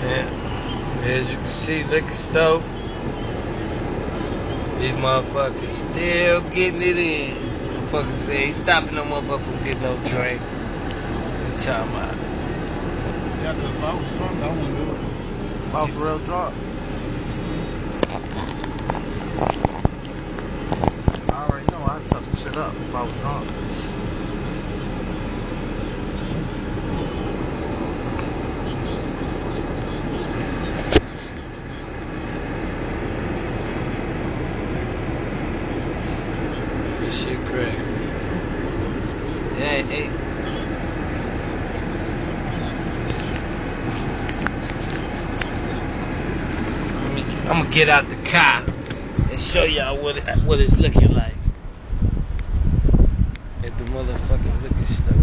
Yeah. As you can see, liquor store. These motherfuckers still getting it in. Motherfuckers ain't stopping no motherfucker from getting no drink. What you talking about? Yeah, cause if I was drunk, I wouldn't do it. If I was real drunk. I already know I'd touch some shit up if I was drunk. This shit crazy. Hey. I'm gonna get out the car and show y'all what it's looking like at the motherfucking liquor store.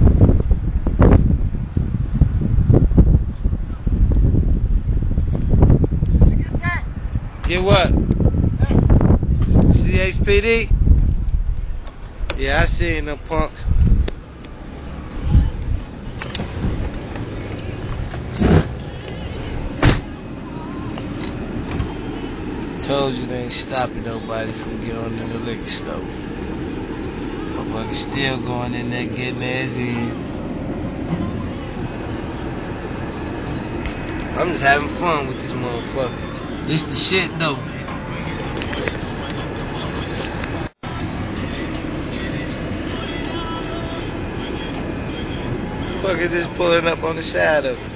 Get what? CHPD? Yeah, I seen them punks. Told you they ain't stopping nobody from getting on in the liquor store. Motherfuckers still going in there getting theirs in. I'm just having fun with this motherfucker. This the shit though. Motherfucker just pulling up on the side of us.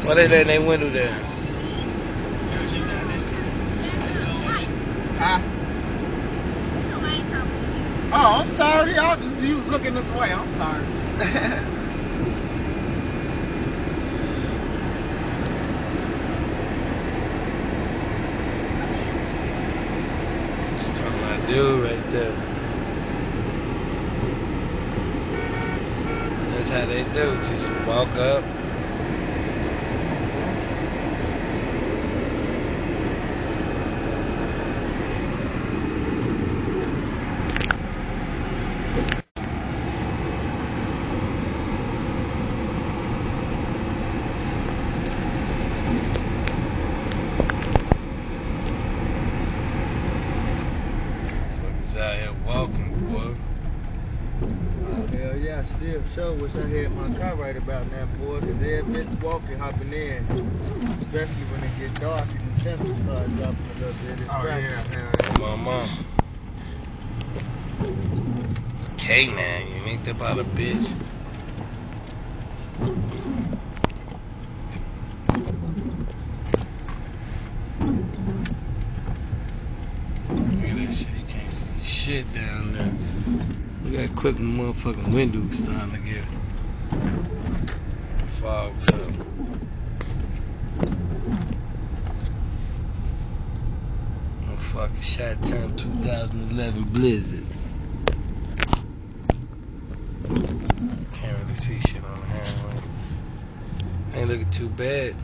Why they letting their window down? Huh? Oh, I'm sorry. You was looking this way. I'm sorry. Just talking about dude right there. That's how they do. Just walk up. Out here walking, boy. Oh, hell yeah, I still sure wish I had my car right about now, boy, because every bitch walking, hopping in, especially when it get dark and the temperature start dropping a little bit. It's Yeah. My mom. K9, you ain't about a bitch. Look at that shit, you can't see shit down there. Look how quick the motherfucking windows starting to get fogged up. Motherfucking Chi-Town 2011 Blizzard. Can't really see shit on the highway. Ain't looking too bad.